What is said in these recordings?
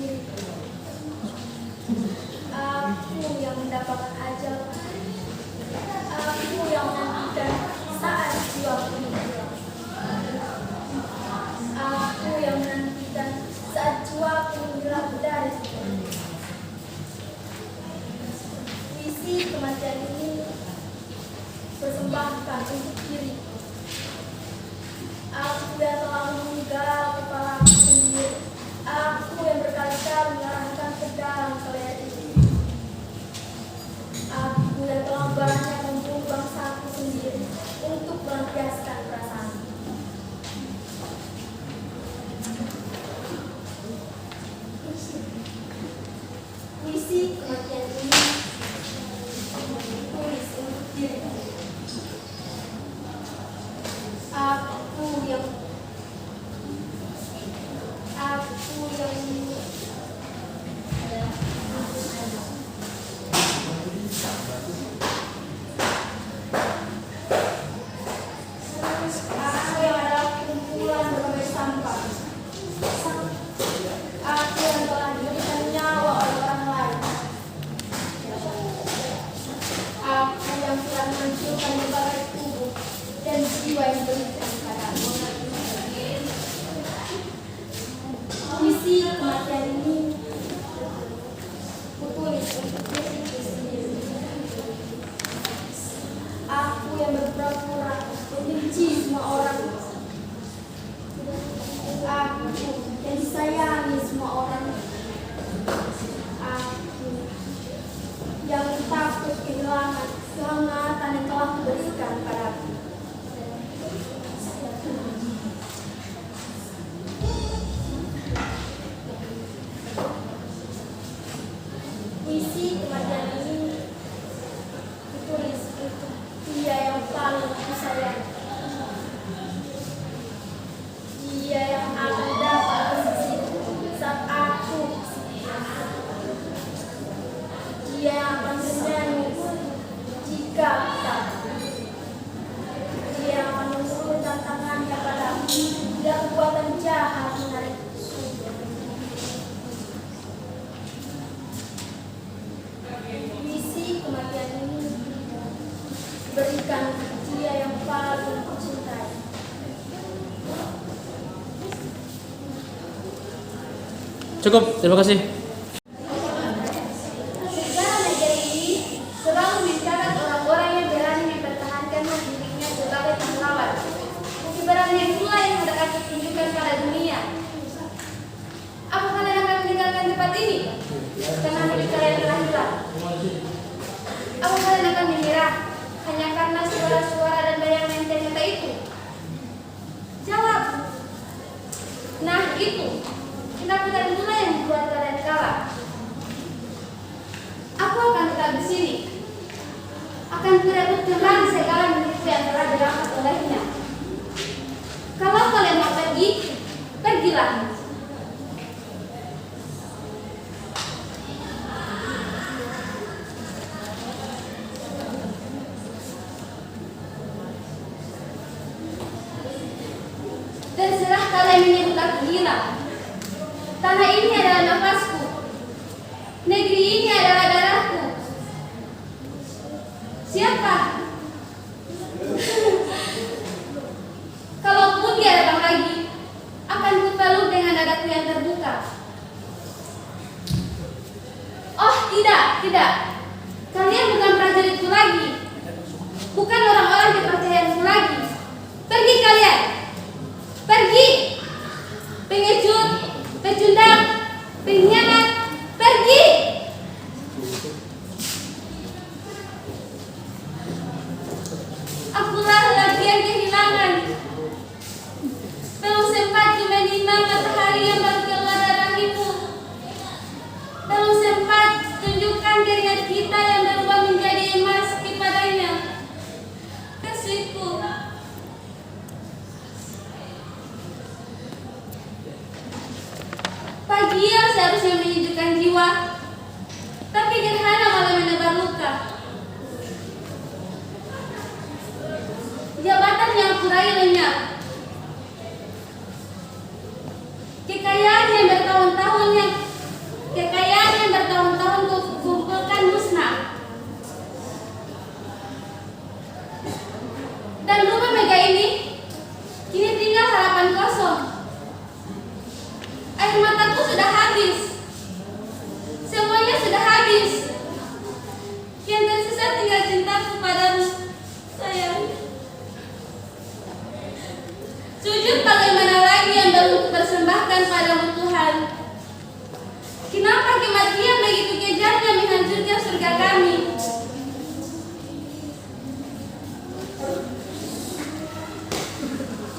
diriku. Aku yang mendapatkan ajal. Aku yang menantikan saat jiwaku hilang. Aku yang menantikan saat jiwaku hilang dari sini. Puisi kematian ini persembahkan untuk diriku. Aku yang telah meninggal kepalaku sendiri. Aku yang berkali-kali mengarahkan ke dalam kelehat ini. Aku yang telah banyak membunuh bangsaku sendiri untuk melampiaskan perasaan. Puisi kematian ini tulis untuk diriku. Aku yang adalah kumpulan berbagai sampah. Aku yang telah diberikan nyawa oleh orang lain. Aku yang telah menghancurkan berbagai tubuh dan jiwa yang diberikan padamu. Puisi kematian ini kutulis untuk diriku sendiri. Aku yang berpura-pura membenci semua orang. Aku yang disayangi semua orang. Aku yang takut kehilangan kehangatan yang telah kuberikan padaku. Puisi kematian ini ditulis untuk dia yang paling aku sayang. Dia yang akan dapat bersisiku saat aku dia yang akan bernyanyi jika tak. Dia yang akan mengulurkan tangannya padaku bila kekuatan jahat menarik. Puisi kematian ini berikan dia yang paling kucintai. Cukup, terima kasih. Sejarah negeri ini selalu mencatat orang-orang yang berani mempertahankan dirinya sebagai pahlawan. Keberanian itulah yang hendak aku tunjukkan pada dunia. Apa kalian akan meninggalkan tempat ini karena hidup kalian telah hilang? Apa kalian akan menyerah hanya karena suara-suara dan bayang menteng nyata itu? Jawab. Nah itu, ketakutan itulah yang membuat kalian kalah. Aku akan tetap di sini. Akan merebut kembali segala milikku yang telah dirampas olehnya. Kalau kalian mau pergi, pergilah. Terserah kalian menyebut aku gila. Tanah ini adalah nafasku. Negeri ini adalah darahku. Siapa? Kalaupun dia datang lagi, akan kupeluk dengan dadaku yang terbuka. Oh tidak. Kalian bukan prajuritku lagi. Bukan orang-orang kepercayaanku lagi. Pergi kalian. Pergi. Pengecut, pecundang, pengkhianat, pergi. Akulah lagi yang kehilangan. Belum sempat ku menimang matahari yang baru keluar darimu. Belum sempat tunjukkan keringat kita yang berubah menjadi emas kepadanya. Kasihku. Pagi yang seharusnya menyejukkan jiwa, tapi gerhana malah menebar luka. Jabatan yang kurai lenyap. Kekayaan yang bertahun-tahun yang Sujud bagaimana lagi yang belum kupersembahkan padamu Tuhan? Kenapa kematian begitu kejamnya menghancurkan surga kami?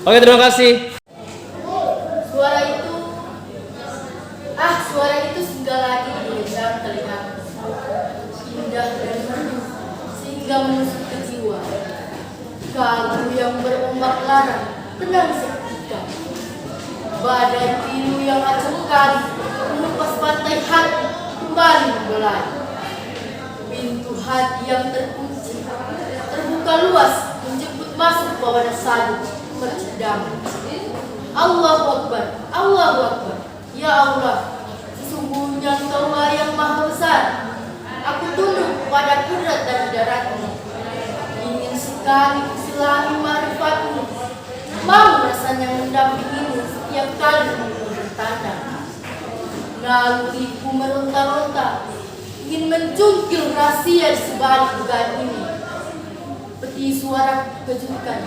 Oke, terima kasih. Suara itu sudah lagi mendengar telinga, indah dan merdu sehingga menusuk ke jiwa. Kalbu yang berombak larang tenang seketika. Badai biru yang acapkali menumpas pantai hati kembali membelai. Pintu hati yang terkunci terbuka luas menjemput masuk bawana sadu berdamai. Allahu Akbar, Allahu Akbar. Ya Allah, sesungguhnya Engkaulah yang maha besar. Aku tunduk pada kudrat dan daratmu. Ingin sekali kuselami marifatmu. Mau rasanya mendampingimu setiap kali bertanda. Naluriku meronta-ronta, ingin mencungkil rahasia di sebalik dugaan ini. Peti suara kejutkan.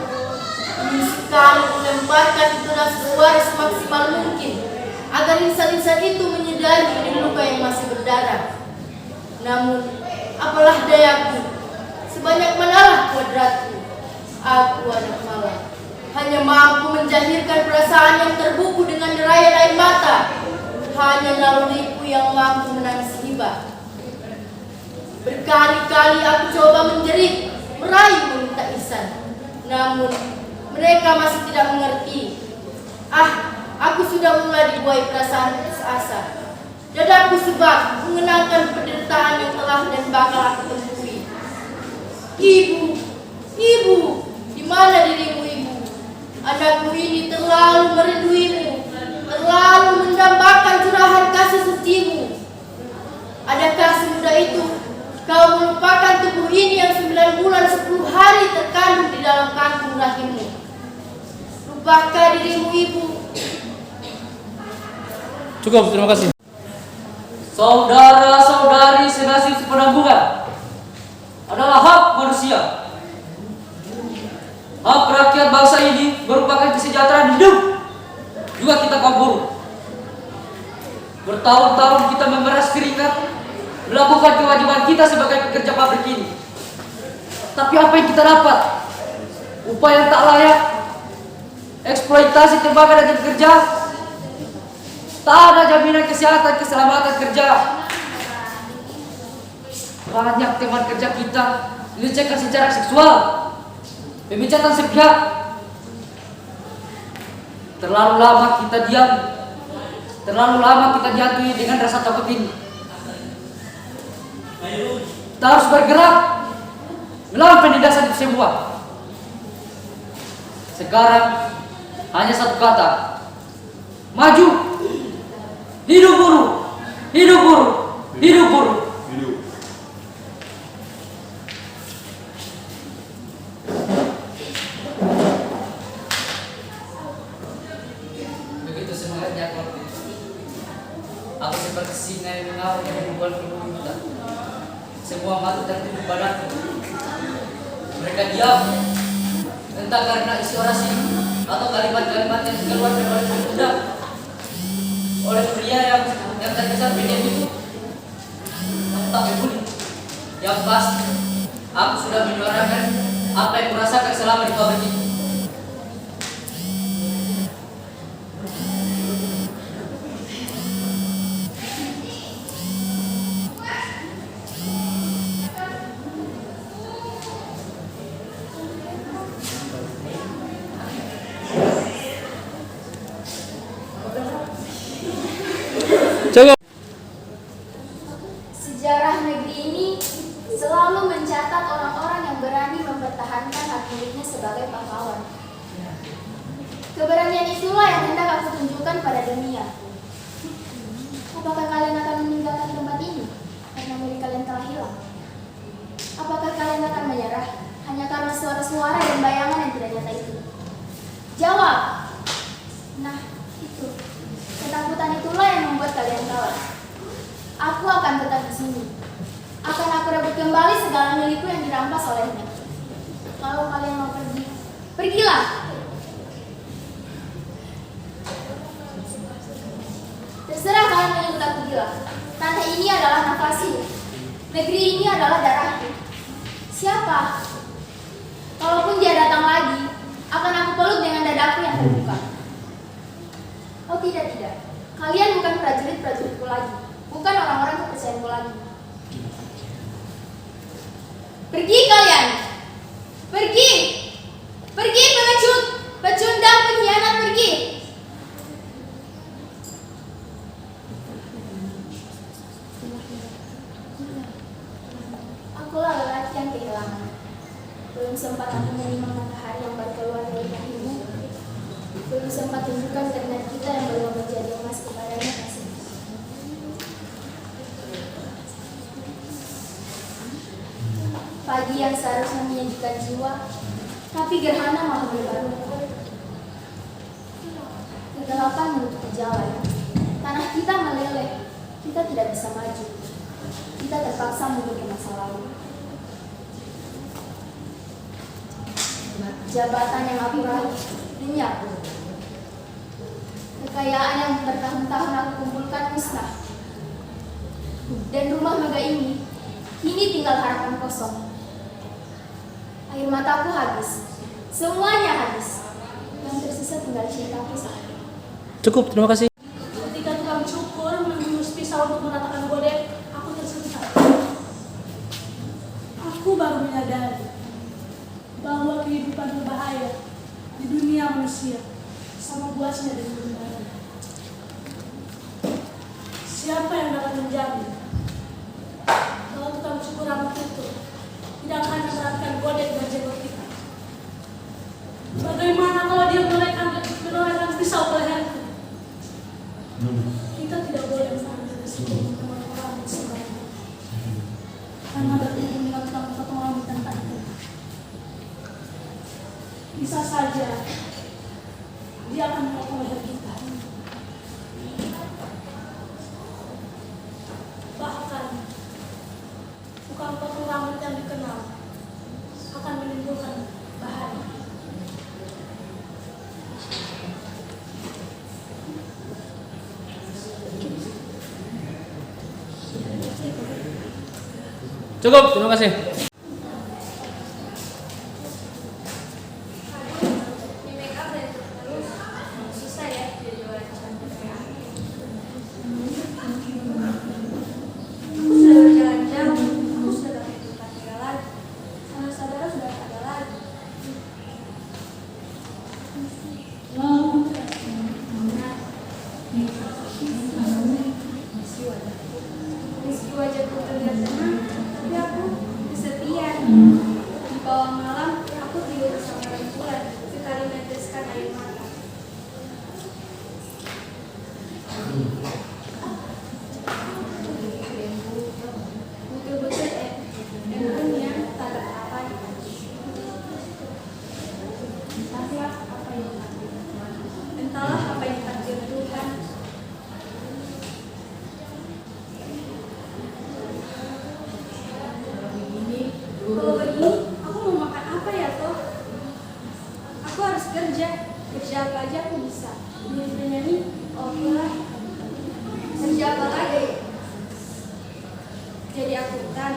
Ingin sekali melemparkan intonasi suara semaksimal mungkin agar insan-insan itu menyadari dari luka yang masih berdarah. Namun, apalah dayaku, sebanyak manalah kuadratku, aku anak malam, hanya mampu menjahirkan perasaan yang terbuku dengan derayan air mata. Hanya naluriku yang mampu menangis hibah. Berkali-kali aku coba menjerit, meraih meminta ihsan, namun mereka masih tidak mengerti. Aku sudah mulai dibuai perasaan putus asa. Dadaku sebab mengenangkan penderitaan yang telah dan bakal aku temui. Ibu, di mana dirimu ibu? Anakku ini terlalu merinduimu, terlalu mendambakan curahan kasih sucimu. Adakah semudah itu kau melupakan tubuh ini yang 9 bulan 10 hari terkandung di dalam kandung rahimmu? Lupakah dirimu ibu? Cukup, terima kasih. Saudara-saudari senasib sepenanggungan adalah hak manusia. Hak rakyat bangsa ini merupakan kesejahteraan hidup. Juga kita kaum buruh. Bertahun-tahun kita memeras keringat, melakukan kewajiban kita sebagai pekerja pabrik ini. Tapi apa yang kita dapat? Upah yang tak layak, eksploitasi tenaga dan kerja, tak ada jaminan kesehatan keselamatan kerja. Banyak teman kerja kita dilecehkan secara seksual, pemecatan sepihak. Terlalu lama kita diam, terlalu lama kita dihantui dengan rasa takut ini. Kita harus bergerak melawan penindasan itu semua. Sekarang hanya satu kata: maju. Hidup buruh, hidup buruh, hidup buruh. Begitu semangatnya waktu itu. Aku seperti singa yang mengawal dari ribuan penduduk kita. Semua mata tertutup padaku. Mereka diam, entah karena isi orasi atau kalimat-kalimat yang keluar dari mulut budak oleh pria yang terkesan pendiam itu. Aku tak peduli. Yang pasti, aku sudah menyuarakan apa yang kurasakan selama di pabrik itu. Cukup. Sejarah negeri ini selalu mencatat orang-orang yang berani mempertahankan hak miliknya sebagai pahlawan. Keberanian itulah yang hendak aku tunjukkan pada dunia. Apakah kalian akan meninggalkan tempat ini karena milik kalian telah hilang? Apakah kalian akan menyerah hanya karena suara-suara dan bayangan yang tidak nyata itu? Jawab. Nah, itu. Ketakutan itulah yang membuat kalian kalah. Aku akan tetap di sini. Akan aku rebut kembali segala milikku yang dirampas olehnya. Kalau kalian mau pergi, pergilah. bilang, tanah ini adalah nafasku, negeri ini adalah darahku. Siapa? Kalaupun dia datang lagi, akan aku peluk dengan dadaku yang terbuka. Oh tidak. Kalian bukan prajurit-prajuritku lagi, bukan orang-orang kepercayaanku lagi. Pergi kalian! Pergi! Pergi pengecut! Pecundang pengkhianat, pergi! Akulah lelaki yang kehilangan. Belum sempat aku menimang matahari yang baru keluar dari rahimmu. Belum sempat tunjukkan keringat kita yang belum menjadi emas kepadanya kasih. Pagi yang seharusnya menyajikan jiwa, tapi gerhana malah berbaru. Kegelapan menutupi jalan. Tanah kita meleleh. Kita tidak bisa maju. Kita terpaksa mundur ke masa lalu. Jabatan yang aku raih lenyap. Kekayaan yang bertahun-tahun aku kumpulkan musnah. Dan rumah megah ini kini tinggal harapan kosong. Air mataku habis. Semuanya habis. Yang tersisa tinggal cintaku saja. Cukup, terima kasih. Ketika tukang cukur menghunus pisau untuk meratakan godek, aku tersentak. Aku baru menyadari bahwa kehidupan berbahaya di dunia manusia sama buasnya dengan benar. Siapa yang dapat menjamin kalau tukang cukur rambut itu tidak hanya meratkan godek dan jenggot kita? Bagaimana kalau dia menorehkan pisau ke leherku? Kita tidak boleh mengambil resiko memotong rambut sembarangan, karena berhubung dengan tukang potong rambut dan tadi. Bisa saja dia akan memotong leher kita. Bahkan tukang potong rambut yang dikenal akan menimbulkan bahaya. Cukup, terima kasih. Di make up dan terus susah ya jadi wawancara. Aku sudah berjalan jauh, aku sudah tak di tempat tinggal lagi. Sanak saudara sudah tak ada lagi. Meski wajahku terlihat tenang, tapi aku kesepian. Di bawah malam, aku tidur bersama rembulan, sekali meneteskan air mata. Betul-betul embunnya tak ada apa-apa. Entahlah apa yang takdir Tuhan. Kalau begini, aku mau makan apa ya toh? Aku harus kerja apa aja aku bisa. Jadi penyanyi, oke lah. Kerja apa lagi? Jadi akuntan.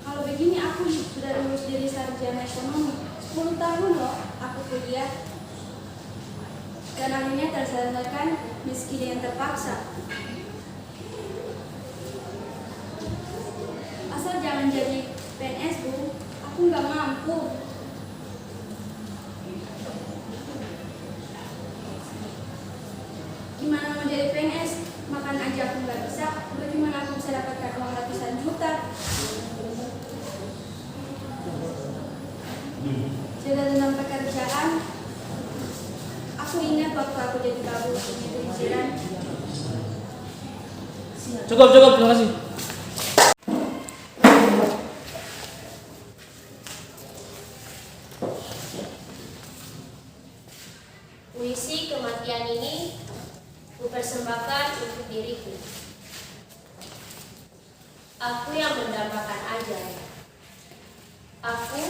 Kalau begini aku sudah lulus dari sarjana ekonomi. 10 tahun loh aku kuliah. Dan akhirnya terselesaikan meski dengan terpaksa. Asal jangan jadi PNS, Bu. Aku nggak mampu. Gimana mau jadi PNS? Makan aja aku nggak bisa. Bagaimana aku bisa dapatkan uang ratusan juta? Cerita tentang pekerjaan. Aku ingat waktu aku jadi kabur di jiran. Cukup, terima kasih. Puisi kematian ini kupersembahkan untuk diriku. Aku yang mendambakan ajal. Aku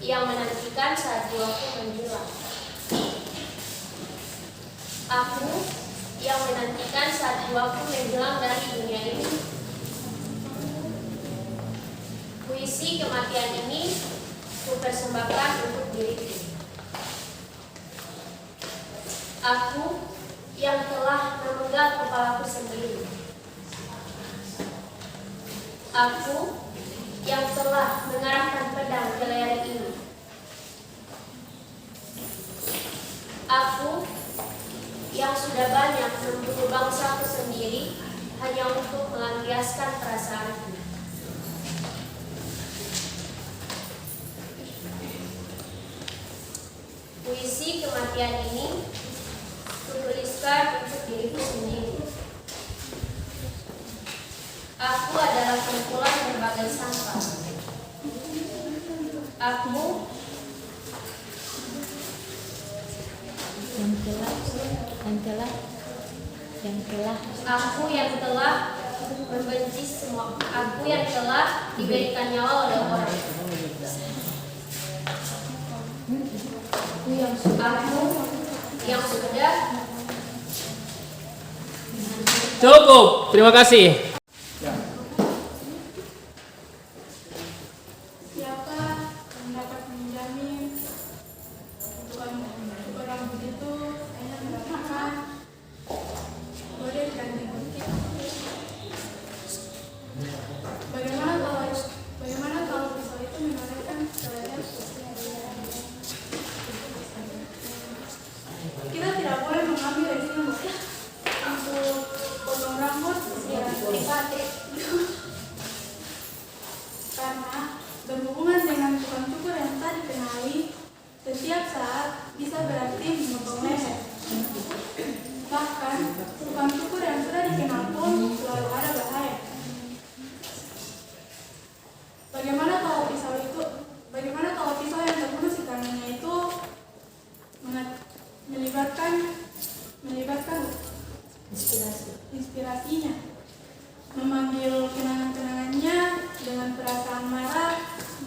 yang menantikan saat jiwaku menjulang. Aku yang menantikan saat jiwaku menghilang dari dunia ini. Puisi kematian ini kupersembahkan untuk diriku. Aku yang telah memenggal kepalaku sendiri. Aku yang telah mengarahkan pedang ke leher ini. Aku yang sudah banyak membunuh bangsaku sendiri hanya untuk melampiaskan perasaanku. Puisi kematian ini kutuliskan untuk diriku sendiri. Aku adalah kumpulan berbagai sampah. Aku Aku yang telah membenci semua. Aku yang telah diberikan nyawa oleh orang. Aku yang sudah. Cukup, terima kasih. Siapa yang dapat menjamin untuk orang begitu hanya mendapatkan godet dan digunting? Bagaimana kalau pisau itu menorehkan leher? Kita tidak boleh mengambil resiko untuk potong rambut yang batik. Karena berhubungan dengan tukang cukur yang tadi kenali, setiap saat bisa berarti memotong leher. Bahkan tukang cukur yang sudah dikenal pun selalu ada bahaya. Bagaimana kalau pisau yang terbunuh si tangannya itu melibatkan inspirasinya, memanggil kenangan-kenangannya dengan perasaan marah,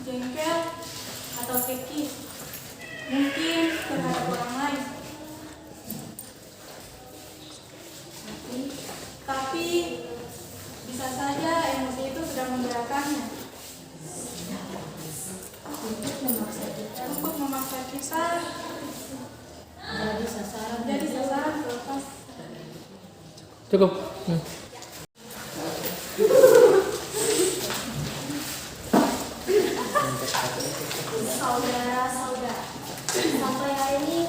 jengkel, atau keki, mungkin terhadap orang lain. Tapi bisa saja emosi itu sudah menggerakkannya untuk memaksa kita jadi sasaran selepas. Cukup. Saudara-saudara, sampai hari ini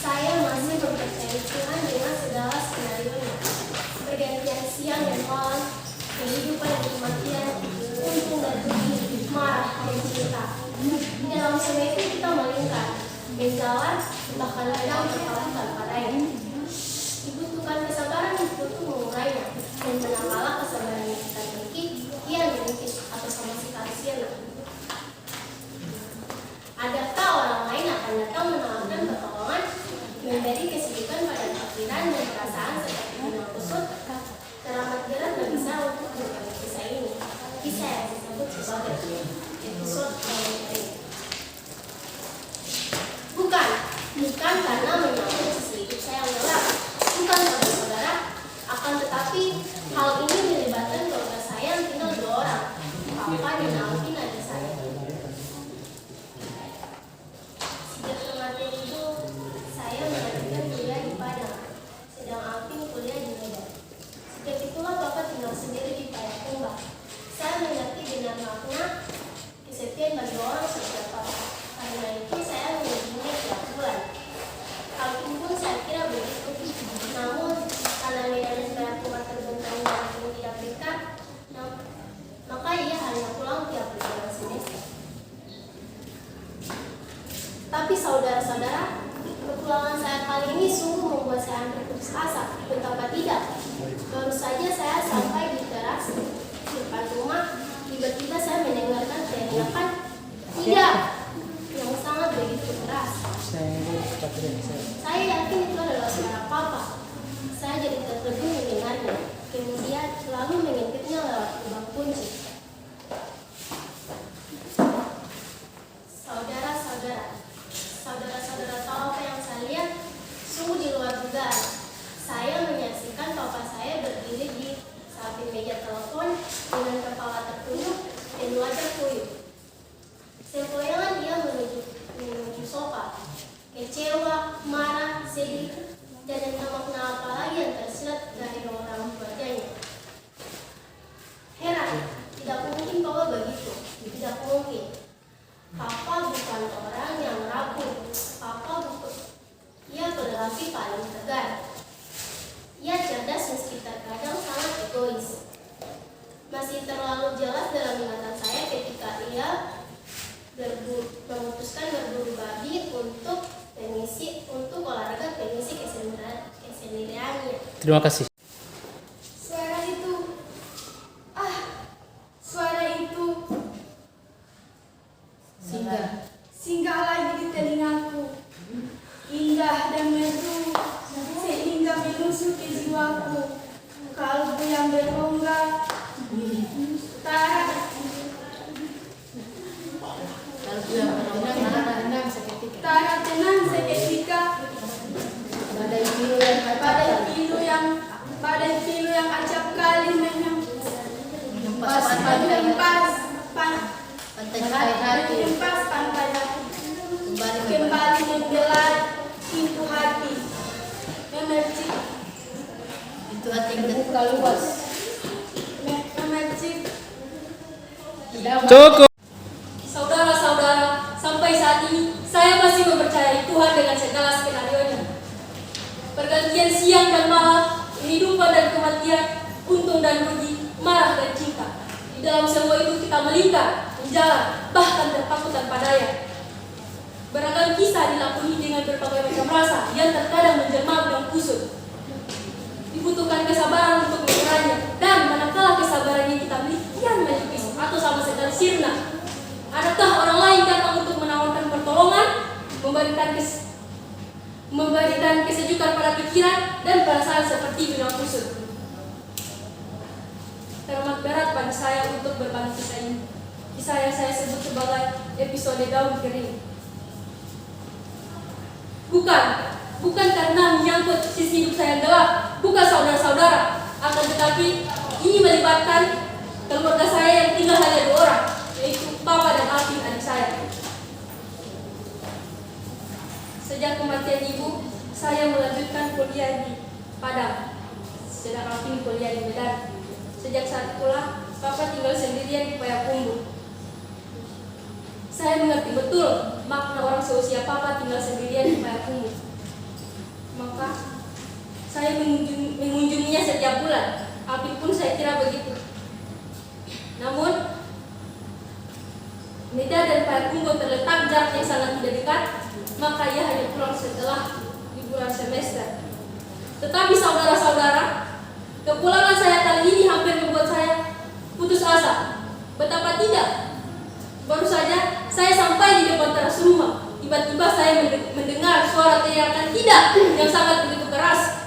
saya masih mempercayai Tuhan dengan segala skenario-nya. Pergantian siang dan malam, kehidupan dan kematian, untung dan rugi, marah dan cinta. Di dalam semua itu kita melingkar, menjalan, entah kadang terkalahkan padanya. Dibutuhkan kesabaran untuk mengurainya dan menangkala kesabaran yang kita miliki, ia memiliki atau sama sekali sirna. Adakah orang lain akan datang menawarkan pertolongan, memberi kesibukan pada pikiran dan perasaan seperti benang kusut, teramat berat dan bisa untuk berbagi kisah ini. Kisah yang disebut sebagai episode yang bukan karena menyangkut sisi hidup saya yang gelap, bukan saudara-saudara, akan tetapi hal ini melibatkan keluarga saya yang tinggal 2 orang, Papa dan Alvin adik saya. Sejak kematian itu, saya melanjutkan kuliah di Padang, sedang Alvin kuliah di Medan. Sejak itulah Papa tinggal sendiri di Payakumbuh. Saya mengerti benar makna kesepian bagi orang seperti Papa. Karena itu saya menghubungi tiap bulan. Alvin pun saya kira begitu. Namun karena Medan dan Payakumbuh terbentang dan tidak dekat, maka ia hanya pulang tiap bulan semester. Tapi saudara-saudara, kepulangan saya kali ini sungguh membuat saya hampir putus asa. Betapa tidak. Baru saja saya sampai di teras depan rumah, tiba-tiba saya mendengarkan teriakan tidak yang sangat begitu keras. Saya yakin itu adalah suara Papa. Saya jadi tertegun mendengarnya. Kemudian lalu mengintipnya lewat lubang kunci. Saudara-saudara tahu apa yang saya lihat? Sungguh di luar dugaan. Saya menyaksikan kecewa, marah, sedih, dan entah makna apa lagi yang tersirat dari orang wajahnya. Heran, tidak mungkin Papa begitu. Tidak mungkin. Papa bukan orang yang rapuh. Papa bukan. Ia lelaki paling tegar. Ia cerdas meski terkadang sangat egois. Masih terlalu jelas dalam ingatan saya ketika ia memutuskan berburu babi untuk olahraga pengisi kesendiriannya. Terima kasih. Suara itu, suara itu singgah lagi di telingaku, indah dan merdu sehingga menusuk ke jiwaku. Kalbu yang berongga, Tara tenang seketika. Badai pilu yang acap kali menghempas pantai hati. Kembali membelai pintu hati. Memercik. Itu hati yang terbuka luas. Memercik. Cukup. Saudara-saudara, sampai saat ini saya masih mempercayai Tuhan dengan segala skenario-Nya. Pergantian siang dan malam, kehidupan dan kematian, untung dan rugi, marah dan cinta. Di dalam semua itu kita melingkar, menjalan, bahkan terpaku tanpa daya. Beragam kisah dilakoni dengan berbagai macam rasa yang terkadang menjelma dan kusut. Dibutuhkan kesabaran untuk mengeranya, dan manakala kesabaran yang kita miliki yang menipis atau sama sekali sirna. Adakah orang lain datang untuk menawarkan pertolongan, memberikan kesejukan pada pikiran dan perasaan seperti benang kusut? Teramat berat bagi saya untuk berbagi kisah ini. Kisah yang saya sebut sebagai episode daun kering. Bukan karena menyangkut sisi hidup saya yang gelap, bukan saudara-saudara, akan tetapi ini melibatkan keluarga saya yang tinggal hanya 2 orang, yaitu Papa dan Alvin adik saya. Sejak kematian ibu, saya melanjutkan kuliah di Padang, sedang Alvin kuliah di Medan. Sejak saat itulah, Papa tinggal sendirian di Payakumbuh. Saya mengerti betul makna orang seusia Papa tinggal sendirian di Payakumbuh. Maka, saya mengunjunginya setiap bulan. Alvin pun saya kira begitu. Namun, Medan dan Payakumbuh terletak jarak yang sangat tidak dekat, maka ia hanya pulang setelah liburan semester. Tetapi saudara-saudara, kepulangan saya kali ini hampir membuat saya putus asa. Betapa tidak? Baru saja saya sampai di depan teras rumah. Tiba-tiba saya mendengar suara teriakan tidak yang sangat begitu keras.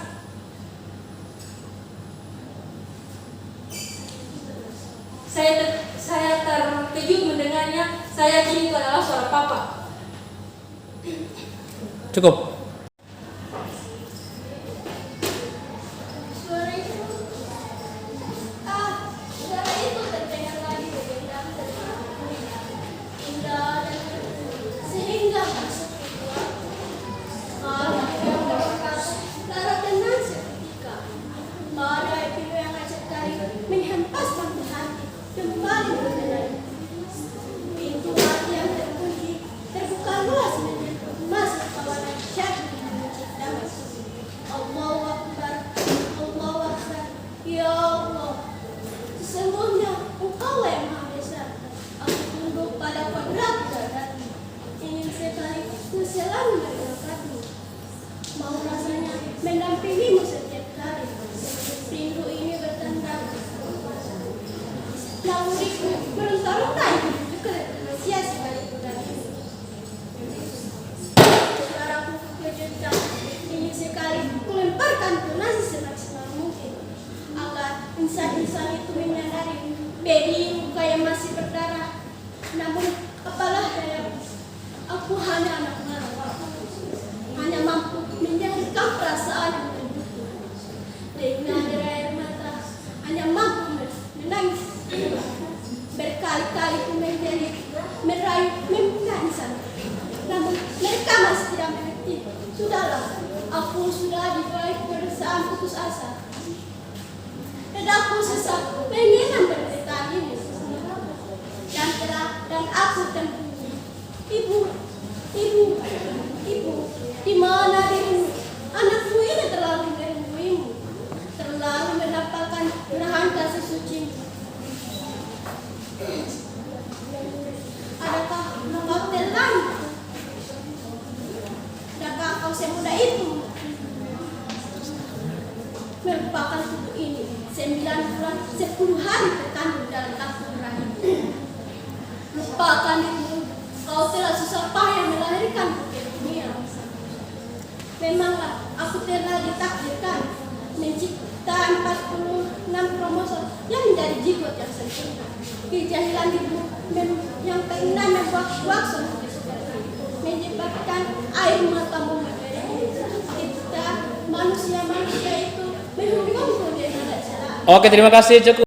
Saya terkejut mendengarnya. Saya yakin itu adalah suara Papa. Cukup. Suara itu terdengar lagi bergendang indah dan sehingga masuk ke yang berkata, Tara tenang seketika. Badai pilu yang acap kali menghempas pantai hati. Kembali berdengar. Pintu hati yang terkunci terbuka luas masuk kawanan syahid mencipta masuk. Allahu Akbar, Allahu Akbar. Ya Allah, sesungguhnya Engkau yang Maha Besar. Aku tunduk pada kodrat dan ingin sekali selalu mendekatmu. Mau rasanya mendampingimu setiap hari. Rindu ini bertanda. Naluriku meronta-ronta juga manusia sekali bulan ini. Sekarang aku kejutkan ingin sekali kulemparkan ke nasi semaksimal mungkin agar insan-insan itu menyadari bedi luka yang masih berdarah. Namun apalah daya, aku hanya anak malam, hanya mampu menjadikan perasaan yang terbuka dengan air mata, hanya mampu menangis. Berkali-kali ku merayu mimpikan sana, namun mereka masih tidak mengerti. perasaan putus asa. Dadaku sesak pengen bercerita ini. Dan aku temui. Ibu, di mana dirimu? Anakmu ini terlalu merinduimu, terlalu mendapatkan belahan kasih sucimu. Adakah kau terlambat? Adakah kau semudah itu melupakan tubuh ini 9 bulan 10 hari terkandung dalam nafsu rahim? Lupakan itu, kau telah susah payah melahirkan ke dunia. Memanglah aku telah ditakdirkan mencipta 46 kromosom yang menjadi zigot yang sempurna. Kejahilan ibu yang pernah membuat wakson menyebabkan air matamu mengalir. Kita manusia itu berhubung dengan cara. Oke, terima kasih, cukup.